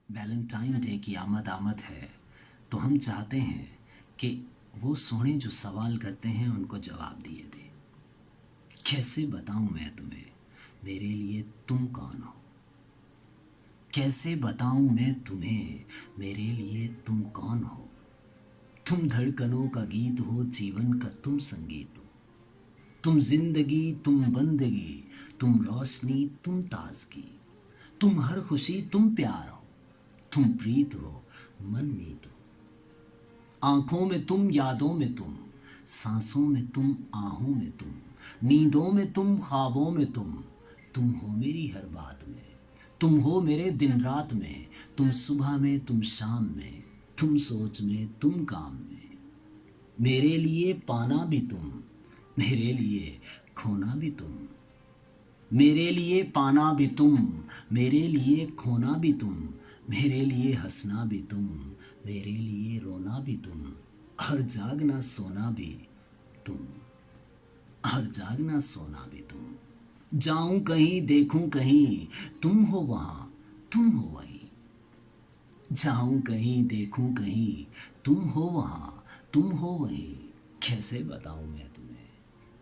Valentine day की आमद आमद है तो हम चाहते हैं कि वो सोने जो सवाल करते हैं उनको जवाब दिए दे। कैसे बताऊं मैं तुम्हें मेरे लिए तुम कौन हो? कैसे बताऊं मैं तुम्हें मेरे लिए तुम कौन हो? तुम धड़कनों का गीत हो, जीवन का तुम संगीत हो। तुम जिंदगी, तुम बंदगी, तुम रोशनी, तुम ताजगी, तुम हर खुशी, तुम प्यार हो। तुम प्रीत हो, मनमीत हो। आंखों में तुम, यादों में तुम, सांसों में तुम, आहों में तुम, नींदों में तुम, ख्वाबों में तुम हो मेरी हर बात में। तुम हो मेरे दिन रात में, तुम सुबह में, तुम शाम में, तुम सोच में, तुम काम में। मेरे लिए पाना भी तुम, मेरे लिए खोना भी तुम। मेरे लिए पाना भी तुम, मेरे लिए खोना भी तुम। मेरे लिए हंसना भी तुम, मेरे लिए रोना भी तुम। और जागना सोना भी तुम, और जागना सोना भी तुम। जाऊं कहीं, देखूं कहीं, तुम हो वहां, तुम हो वहीं। जाऊं कहीं, देखूं कहीं, तुम हो वहां, तुम हो वहीं। कैसे बताऊं मैं तुम्हें,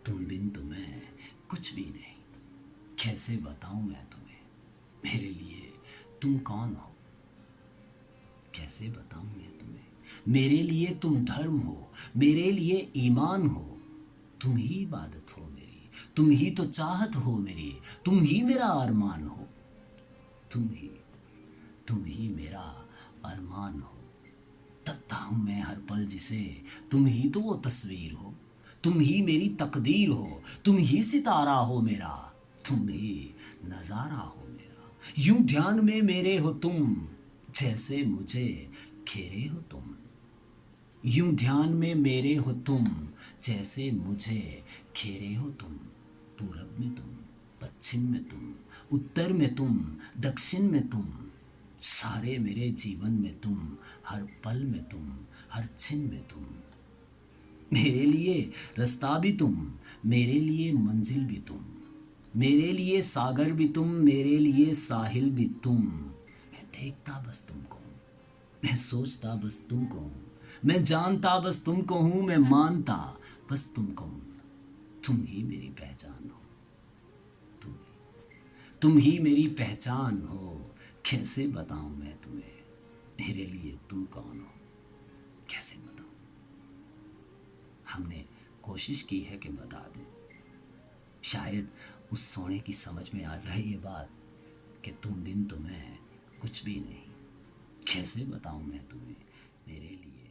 तुम बिन तुम्हें कुछ भी नहीं। कैसे बताऊं मैं तुम्हें मेरे लिए तुम कौन हो? कैसे बताऊं मैं तुम्हें मेरे लिए तुम धर्म हो, मेरे लिए ईमान हो। तुम ही इबादत हो मेरी, तुम ही तो चाहत हो मेरी, तुम ही मेरा अरमान हो। तुम ही, तुम ही मेरा अरमान हो। तकता हूं मैं हर पल जिसे, तुम ही तो वो तस्वीर हो। तुम ही मेरी तकदीर हो, तुम ही सितारा हो मेरा, तुम ही नजारा हो मेरा। यूं ध्यान में मेरे हो तुम, जैसे मुझे घेरे हो तुम। यूं ध्यान में मेरे हो तुम, जैसे मुझे घेरे हो तुम। पूरब में तुम, पश्चिम में तुम, उत्तर में तुम, दक्षिण में तुम। सारे मेरे जीवन में तुम, हर पल में तुम, हर क्षण में तुम। मेरे लिए रास्ता भी तुम, मेरे लिए मंजिल भी तुम। मेरे लिए सागर भी तुम, मेरे लिए साहिल भी तुम। मैं देखता बस तुमको, मैं सोचता बस तुमको हूँ। मैं जानता बस तुमको हूँ, मैं मानता बस तुमको हूँ। तुम ही मेरी पहचान हो, तुम तुम ही मेरी पहचान हो। कैसे बताऊं मैं तुम्हें मेरे लिए तुम कौन हो? कैसे बताऊं? हमने कोशिश की है कि बता दें। शायद उस सोने की समझ में आ जाए ये बात कि तुम बिन तुम्हें कुछ भी नहीं। कैसे बताऊं मैं तुम्हें मेरे लिए